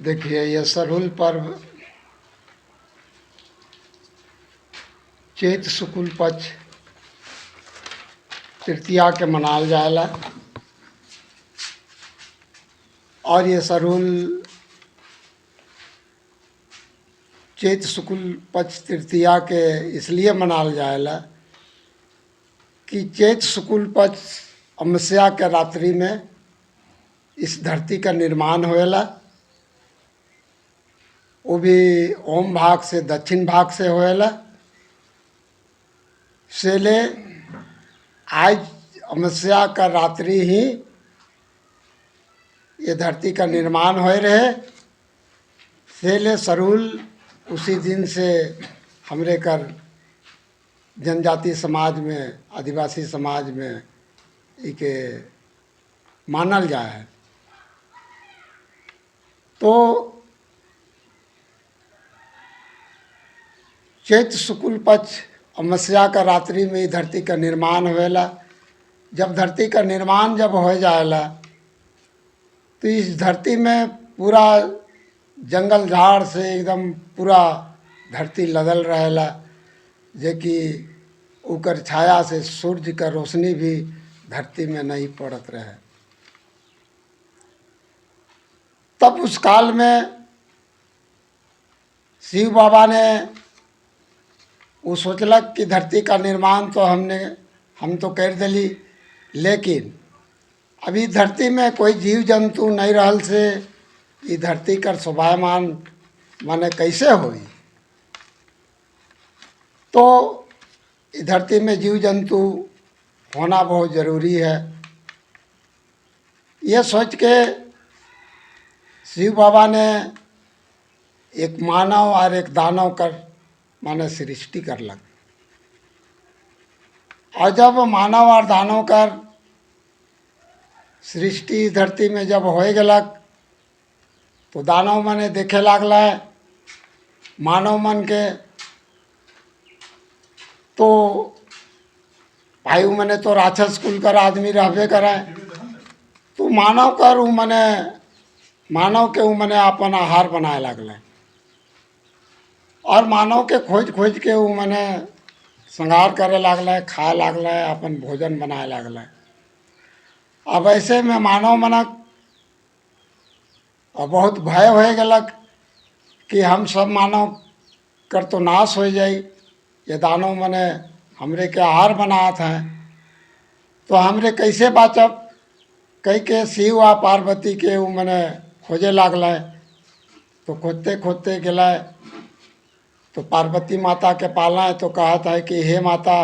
देखिए ये सरूल पर्व चैत शुक्ल पक्ष तृतीया के मनाल जाएला और ये सरूल चैत शुक्ल पक्ष तृतीया के इसलिए मनाल जाएला कि चैत शुक्ल पक्ष अमावस्या के रात्रि में इस धरती का निर्माण होएला। वो भी ओम भाग से दक्षिण भाग से होएला। सेले आज अमावस्या का रात्रि ही ये धरती का निर्माण होए रहे। सेले सरूल उसी दिन से हमरे कर जनजाति समाज में, आदिवासी समाज में इके मानल जाए है। तो चैत शुक्ल पक्ष अमावस्या का रात्रि में धरती का निर्माण होएला। जब धरती का निर्माण जब हो जाएला तो इस धरती में पूरा जंगल झाड़ से एकदम पूरा धरती लदल रहेला, जे कि उकर छाया से सूर्य का रोशनी भी धरती में नहीं पड़त रहे। तब उस काल में शिव बाबा ने वो सोचलक कि धरती का निर्माण तो हम तो कर दिली, लेकिन अभी धरती में कोई जीव जंतु नहीं रहल से ये धरती का शोभायमान माने कैसे होई। तो इस धरती में जीव जंतु होना बहुत ज़रूरी है। ये सोच के शिव बाबा ने एक मानव और एक दानव कर माने सृष्टि करलक। और जब मानव और दानव कर सृष्टि धरती में जब हो गलक तो दानव मने देखे लागला मानव मन के। तो भाई मने तो राक्षस कुल कर आदमी रहबे करे। तो मानव कर उ मने मानव के उ मने अपन आहार बनाए लागले और मानव के खोज खोज के उ मने श्रृंगार करे लागले, खाए लागले, अपन भोजन बनाए लागले। अब ऐसे में मानव मनक बहुत भय हो गलक कि हम सब मानव कर तो नाश हो जाई। ये दानव मने हमरे के आहार बनात हैं तो हमरे कैसे बाचब। कई के शिव आ पार्वती के उ मने खोजे लागले। तो खोजते खोजते गए तो पार्वती माता के पाला तो कहता है कि हे माता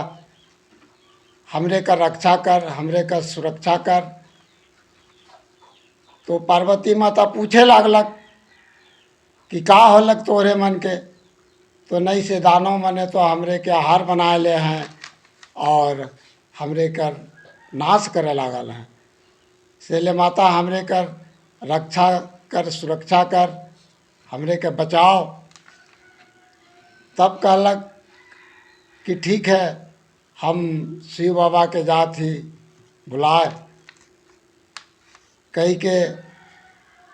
हमरे का रक्षा कर, हमरे का सुरक्षा कर। तो पार्वती माता पूछे लागलक कि का होलक तोरे मन के। तो नहीं से दानव मने तो हमरे के आहार बनाए ले हैं और हमरे कर नाश करे लागल हैं। सेले माता हमरे कर रक्षा कर, सुरक्षा कर, हमरे के बचाओ। तब कहलक कि ठीक है, हम शिव बाबा के जात ही बुलाए। कही के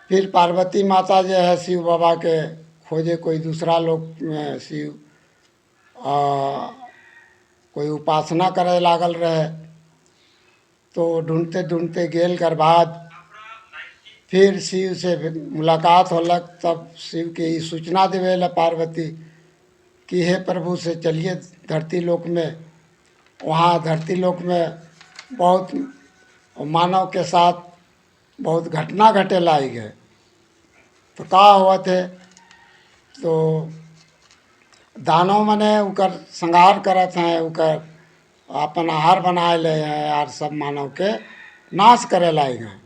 फिर पार्वती माता जो है शिव बाबा के खोजे कोई दूसरा लोग में शिव कोई उपासना करे लागल रहे। तो ढूंढते ढूंढते गेल कर बाद फिर शिव से मुलाकात होलक। तब शिव के ही सूचना देवेला पार्वती कि हे प्रभु से चलिए धरती लोक में। वहाँ धरती लोक में बहुत मानव के साथ बहुत घटना घटे लाई गए। तो का हुआ थे तो दानव मने उकर श्रृंगार करत हैं, उकर अपन आहार बनाए ले हैं और सब मानव के नाश करे लाई गए।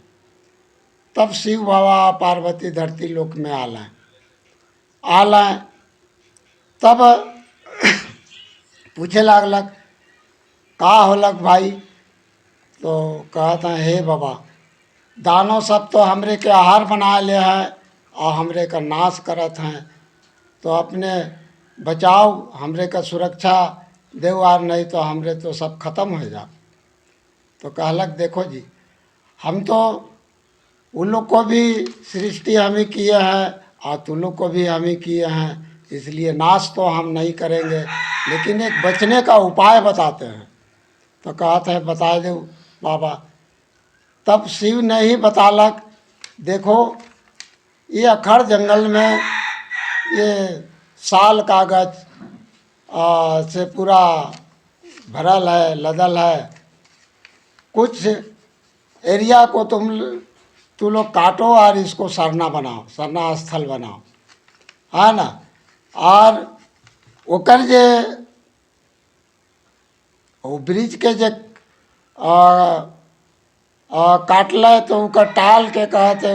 तब शिव बाबा पार्वती धरती लोक में आलें। तब पूछे लागलक का होलक भाई। तो कहते हैं हे बाबा दानव सब तो हमरे के आहार बनाए ले हैं और हमरे का नाश करत हैं। तो अपने बचाओ, हमरे का सुरक्षा देव आर, नहीं तो हमरे तो सब खत्म हो जा। तो कहलक देखो जी, हम तो उन लोग को भी सृष्टि हम ही किए हैं और तू लोग को भी हम ही किए हैं, इसलिए नाश तो हम नहीं करेंगे, लेकिन एक बचने का उपाय बताते हैं। तो कहते हैं बता दो बाबा। तब शिव ने ही बतालक, देखो ये अखड़ जंगल में ये साल कागज से पूरा भरल है, लदल है। कुछ एरिया को तू लोग काटो और इसको सरना बनाओ, सरना स्थल बनाओ, है ना। और ओकर जे वो ब्रिज के जे काटल तो ओकर टाल के कहते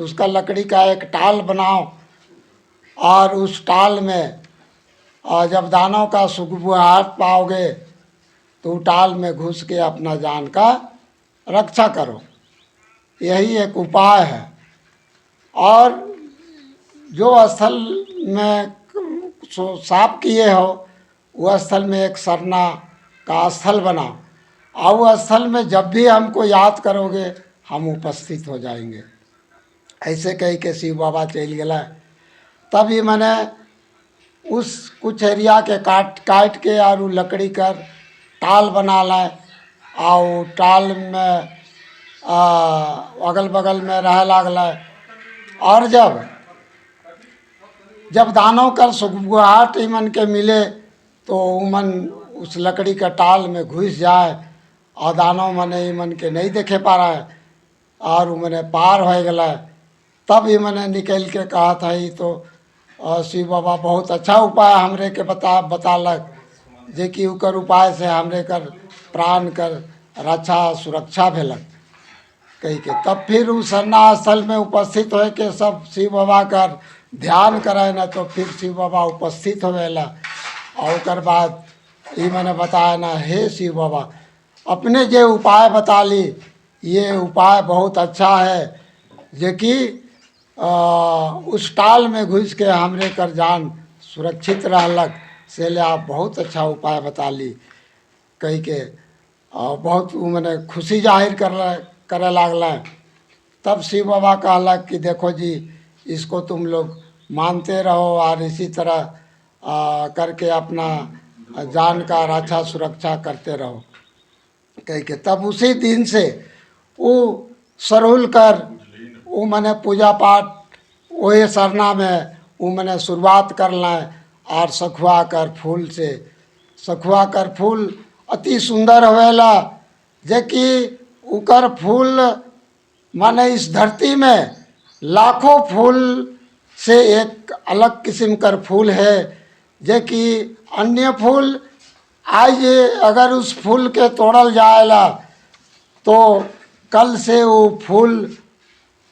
उसका लकड़ी का एक टाल बनाओ, और उस टाल में जब दानों का सुगबुहाट पाओगे तो टाल में घुस के अपना जान का रक्षा करो। यही एक उपाय है। और जो स्थल में साफ किए हो वह स्थल में एक सरना का स्थल बनाओ, और वह स्थल में जब भी हमको याद करोगे हम उपस्थित हो जाएंगे। ऐसे कह के शिव बाबा चल गए। तभी मैंने उस कुछ एरिया के काट के और लकड़ी कर टाल बना लाए, और टाल में अगल बगल में रह लागल। और जब दानों का सुगबुहाट ईमन के मिले तो उमन उस लकड़ी का टाल में घुस जाए, और दानों मने ईमन के नहीं देखे पा रहा है, और मैंने पार हो गया। तब ही मैंने निकल के कहा था ही तो शिव बाबा बहुत अच्छा उपाय हमरे के बतालक, जे कि उकर उपाय से हमरे कर प्राण कर रक्षा सुरक्षा भेलक कही के। तब फिर उस सरना स्थल में उपस्थित हो के सब शिव बाबा कर ध्यान करे न, तो फिर शिव बाबा उपस्थित होवेला। और ओकर बाद ये मैंने बताया ना, हे शिव बाबा अपने जे उपाय बता ली, ये उपाय बहुत अच्छा है, जे कि उस टाल में घुस के हमरे कर जान सुरक्षित रहलक। से ले आप बहुत अच्छा उपाय बता ली कही के। बहुत मैंने खुशी जाहिर करे लागल। तब शिव बाबा कहलक कि देखो जी, इसको तुम लोग मानते रहो और इसी तरह करके अपना जान का रक्षा सुरक्षा करते रहो कह के। तब उसी दिन से वो सरुल कर वो मैंने पूजा पाठ वही सरना में वो मैंने शुरुआत कर लें। और सखुआ कर फूल से, सखुआ कर फूल अति सुंदर होवेला, जे कि उकर फूल माने इस धरती में लाखों फूल से एक अलग किस्म कर फूल है, जे कि अन्य फूल आज अगर उस फूल के तोड़ल जाएला तो कल से वो फूल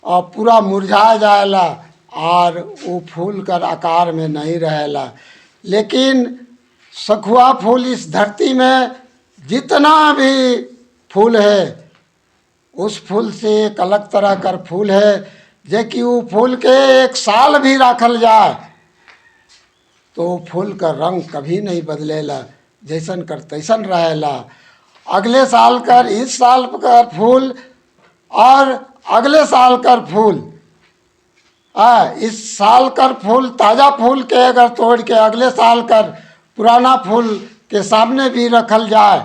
पूरा मुरझा जाएला और वो फूल कर आकार में नहीं रहेला। लेकिन सखुआ फूल इस धरती में जितना भी फूल है उस फूल से एक अलग तरह कर फूल है, जे कि वो फूल के एक साल भी रखल जाए तो फूल का रंग कभी नहीं बदलेला, जैसन कर तैसन रहेला। अगले साल कर इस साल कर फूल और अगले साल कर फूल, इस साल कर फूल ताज़ा फूल के अगर तोड़ के अगले साल कर पुराना फूल के सामने भी रखल जाए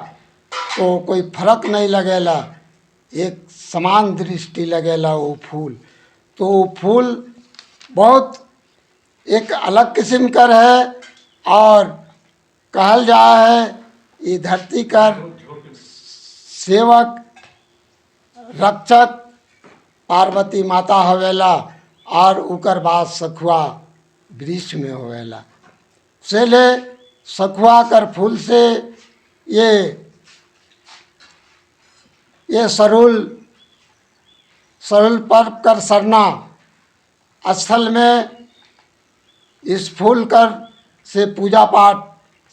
तो कोई फर्क नहीं लगेला, एक समान दृष्टि लगेला वो फूल। तो वो फूल बहुत एक अलग किस्म कर है, और कहल जा है ये धरती कर सेवक रक्षक पार्वती माता होवेला, और उकर बाद सखुआ वृक्ष में होवेला। से ले सखुआ कर फूल से ये सरुल पर्व कर सरना स्थल में इस फूल कर से पूजा पाठ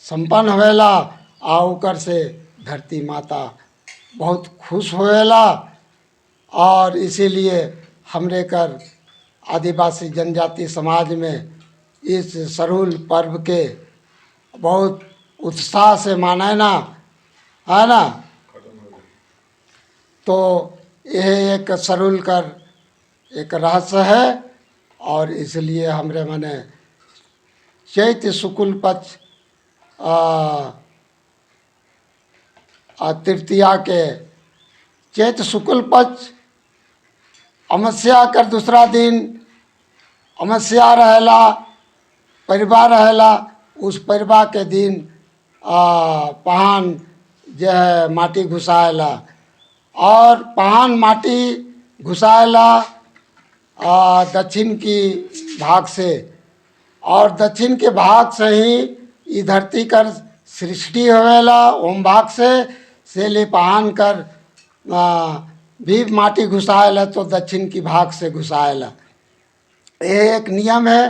संपन्न होवेला, और उकर से धरती माता बहुत खुश होवेला। और इसीलिए हमरे कर आदिवासी जनजाति समाज में इस सरुल पर्व के बहुत उत्साह से माने ना, है ना। तो यह एक सरुल कर एक रहस्य है। और इसलिए हमरे मने चैत शुक्ल पक्ष तृतीया के चैत शुक्ल पक्ष अमावस्या कर दूसरा दिन अमावस्या रहेला, परिवार रहेला। उस परिवार के दिन पहान जो है माटी घुसाएला और पहान माटी घुसाएला दक्षिण की भाग से, और दक्षिण के भाग से ही ये धरती कर सृष्टि होवेला। ओम भाग से ले पहान कर भी माटी घुसाएला तो दक्षिण की भाग से घुसाएला। ये एक नियम है।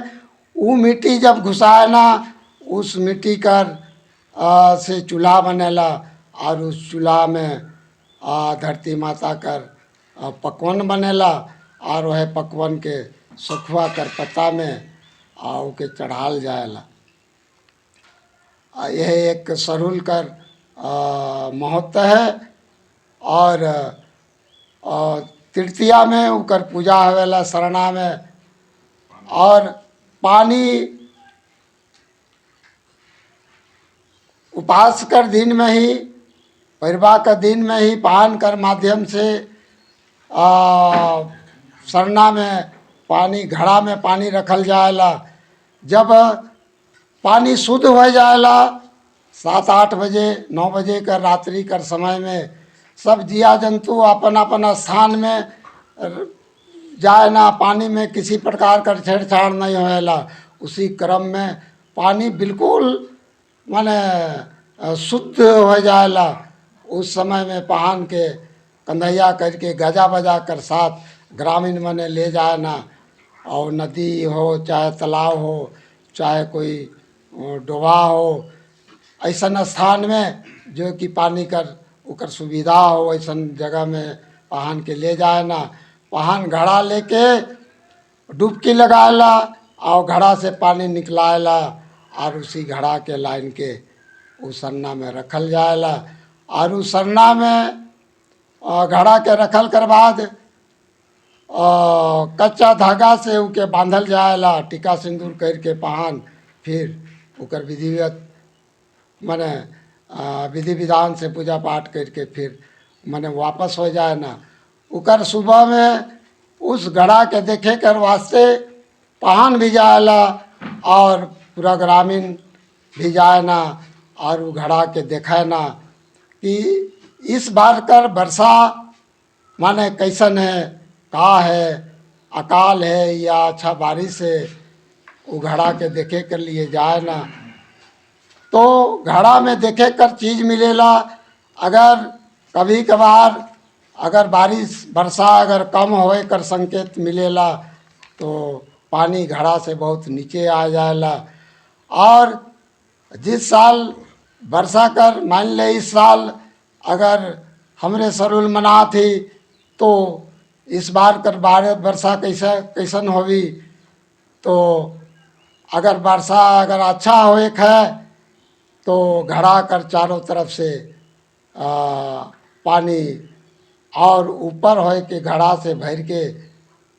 वो मिट्टी जब घुसाए ना, उस मिट्टी कर से चूल्हा बनेला और उस चूल्हा में धरती माता कर पकवान बनेला और वह पकवान के सखुआ कर पत्ता में ओके चढ़ाल जाएला। यह एक सरुल कर महत्व है। और तृतीया में उकर पूजा होवेला शरणा में। और पानी उपवास कर दिन में ही, परिवार का दिन में ही पान कर माध्यम से सरना में पानी, घड़ा में पानी रखल जाएला। जब पानी शुद्ध हो जाएला 7-8 बजे 9 बजे कर रात्रि कर समय में सब जिया जंतु अपन अपन स्थान में जाए ना, पानी में किसी प्रकार का छेड़छाड़ नहीं होएला। उसी क्रम में पानी बिल्कुल माने शुद्ध हो जाएला। उस समय में पहान के कंधैया करके गजा बजा कर साथ ग्रामीण मने ले जाए ना, और नदी हो चाहे तालाब हो चाहे कोई डोबा हो, ऐसा स्थान में जो कि पानी कर उकर सुविधा हो, ऐसा जगह में पहान के ले जाए ना। पहान घड़ा लेके डुबकी लगाएला और घड़ा से पानी निकलाएला और उसी घड़ा के लाइन के उस सरना में रखल जाएला। और उस सरना में घड़ा के रखल कर बाद कच्चा धागा से उके बांधल जाएला, टीका सिंदूर करके पहान फिर उकर विधिवत माने विधि विधान से पूजा पाठ करके फिर माने वापस हो जाए ना। उकर सुबह में उस घड़ा के देखे कर वास्ते पहान भी जाएला और पूरा ग्रामीण भी जाए ना, और वो घड़ा के देखे ना कि इस बार कर वर्षा माने कैसन है, का है, अकाल है या अच्छा बारिश है। वो घड़ा के देखे कर लिए जाए ना, तो घड़ा में देखे कर चीज़ मिलेला। अगर कभी कभार अगर बारिश वर्षा अगर कम होए कर संकेत मिलेला तो पानी घड़ा से बहुत नीचे आ जाएला। और जिस साल वर्षा कर मान ले इस साल अगर हमरे सरुल मना थी तो इस बार कर वर्षा कैसन होगी, तो अगर वर्षा अगर अच्छा होए है तो घड़ा कर चारों तरफ से पानी और ऊपर होए के घड़ा से भर के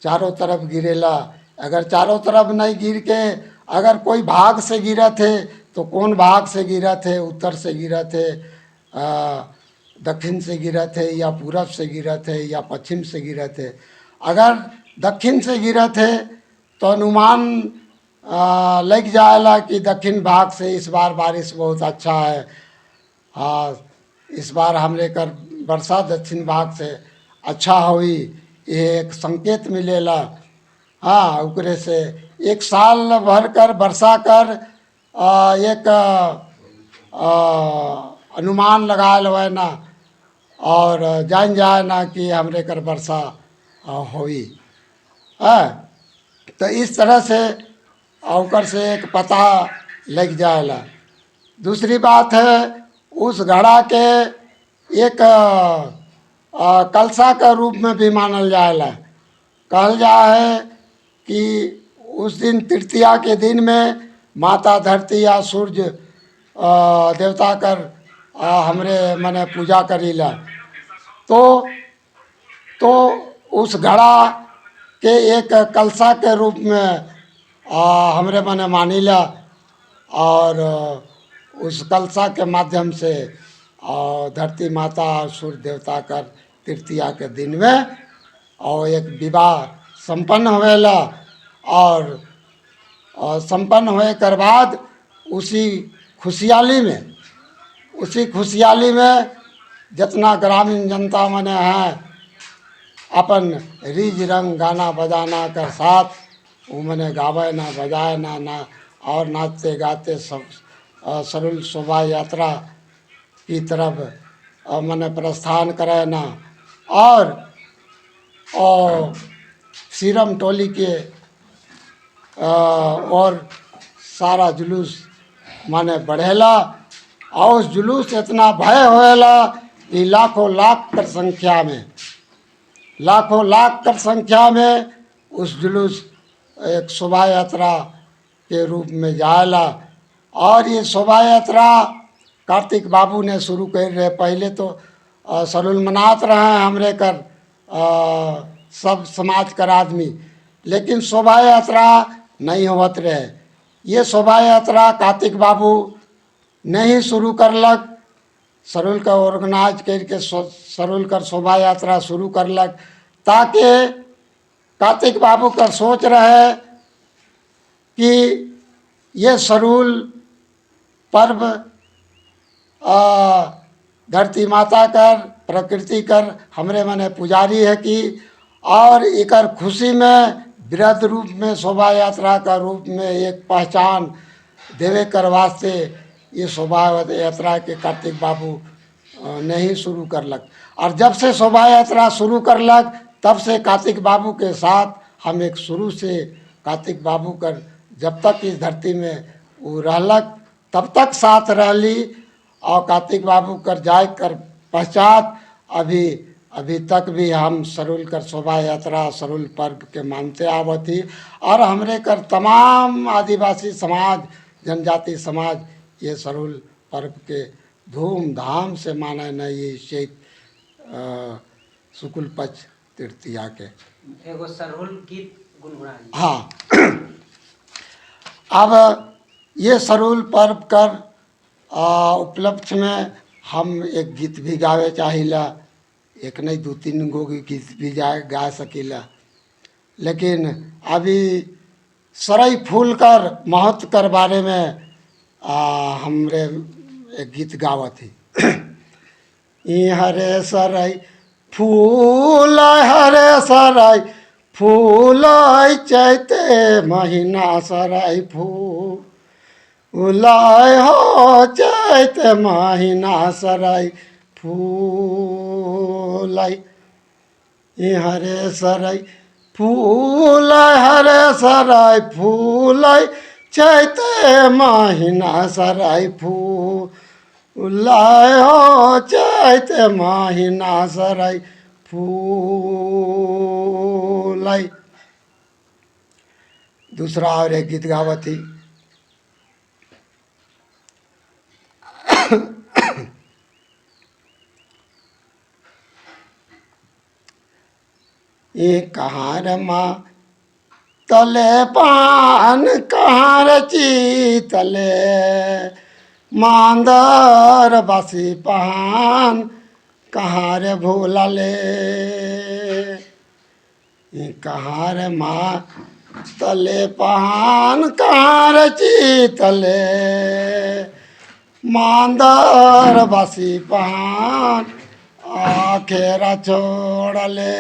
चारों तरफ गिरेला। अगर चारों तरफ नहीं गिर के अगर कोई भाग से गिरा थे तो कौन भाग से गिरा थे, उत्तर से गिरा थे, दक्षिण से गिरा थे या पूरब से गिरा थे या पश्चिम से गिरा थे। अगर दक्षिण से गिरा थे तो अनुमान लग जाएला कि दक्षिण भाग से इस बार बारिश बहुत अच्छा है। इस बार हमरे कर वर्षा दक्षिण भाग से अच्छा हुई, ये एक संकेत मिलेला। हाँ, उकरे से एक साल भर कर वर्षा कर एक अनुमान लगा लवे ना और जान जाए ना कि हमरे कर वर्षा हुई है। तो इस तरह से औकर से एक पता लग जाएला। दूसरी बात है उस घड़ा के एक कलशा का रूप में भी मानल जाएला। कहल जा है कि उस दिन तृतीया के दिन में माता धरती या सूर्य देवता कर हमरे मने पूजा करीला। तो उस घड़ा के एक कलसा के रूप में हमरे मने मानिला। और उस कलसा के माध्यम से धरती माता और सूर्य देवता कर तृतीया के दिन में और एक विवाह संपन्न होवेला। और संपन्न होए कर बाद उसी खुशहाली में जितना ग्रामीण जनता मने हैं अपन रीज रंग गाना बजाना कर साथ वो मने गावे ना बजाए ना और नाचते गाते सब सरुल शोभा यात्रा की तरफ मने प्रस्थान करे ना। और सीरम टोली के और सारा जुलूस माने बढ़ेला। और उस जुलूस इतना भय होएला कि लाखों लाख कर संख्या में उस जुलूस एक शोभा यात्रा के रूप में जाएला। और ये शोभा यात्रा कार्तिक बाबू ने शुरू कर रहे। पहले तो सरुल मनात रहे हमरे कर सब समाज कर आदमी, लेकिन शोभा यात्रा नहीं होवत रहे। ये शोभा यात्रा कार्तिक बाबू नहीं शुरू करलक, सरुल का ऑर्गेनाइज करके सरुल कर शोभा यात्रा शुरू करलक। ताकि कार्तिक बाबू का सोच रहे कि ये सरुल पर्व धरती माता कर प्रकृति कर हमरे मने पुजारी है कि और एकर खुशी में वृहद रूप में शोभा यात्रा का रूप में एक पहचान देवे कर वास्ते ये शोभा यात्रा के कार्तिक बाबू नहीं शुरू करलक। और जब से शोभा यात्रा शुरू करलक तब से कार्तिक बाबू के साथ हम एक शुरू से कार्तिक बाबू कर जब तक इस धरती में वो रहलक तब तक साथ रहली। और कार्तिक बाबू कर जाए कर पश्चात अभी तक भी हम सरुल कर शोभा यात्रा सरुल पर्व के मानते आवती। और हमरे कर तमाम आदिवासी समाज जनजाति समाज ये सरुल पर्व के धूमधाम से माने न ये चैत शुक्ल पक्ष तृतीया के एगो सरुल गीत गुनगुनाइए। हाँ अब ये सरुल पर्व कर उपलक्ष्य में हम एक गीत भी गावे चाहिला। एक नहीं दो तीन गो गीत भी गा सकीला। लेकिन अभी सरई फूल कर महत्व कर बारे में हमरे एक गीत गावत ही। ई हरे सरई फूल हरे सरई फूल चैते महीना सरई फूल हो चैते महीना सरई फूल। ई हरे सरई फूल हरे सरई फूल चैते महीना सरई फूल हो चैते महीना सरई फूल। दूसरा और एक गीत गावती। ये कहाँ रमा तले पान कहाँ रची तले मांदर बासी पान कहाँ रे भूला ले। ये कहाँ रे माँ तले पान कहाँ रची तले मांदर बासी पान आखेरा छोड़ ले।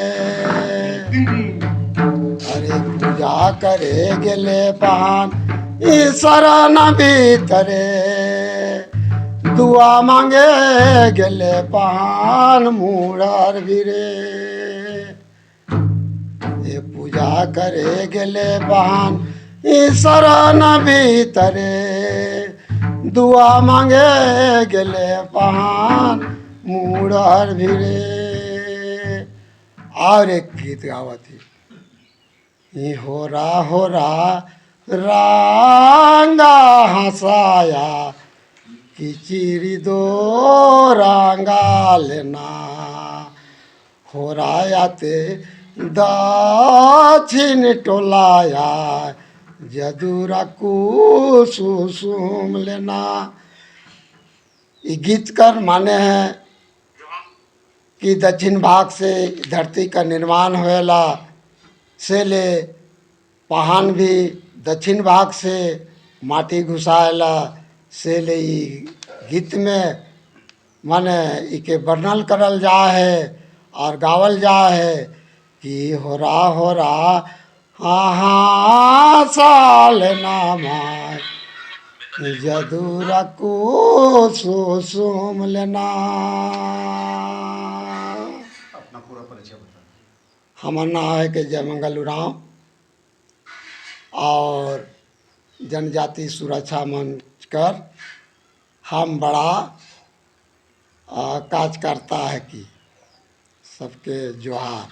अरे पूजा करे गेले पान ईश्वर न भीतरे दुआ मांगे गेले पान मूड़र भिरे। ये पूजा करे गेले पान ईश्वर न भीतरे दुआ मांगे गेले पान मूड़र भिरे। और एक गीत गावती। ये हो रहा रांगा हंसाया कि चिरी दो रांगा लेना हो रायाते दक्षिण टोलाया जदूरा कुसुम लेना। ये गीत कर माने हैं कि दक्षिण भाग से धरती का निर्माण होएला, से ले पहान भी दक्षिण भाग से माटी घुसाएला, से ले ई गीत में माने इके वर्णन करल जा है और गावल जा है कि हो रहा हाँ साल नामाय जदूरा को सुम लेना। अपना पूरा परिचय बता। हमारा नाम है कि जयमंगल उरांव और जनजाति सुरक्षा मंच कर हम बड़ा काज करता है कि सबके जोहार।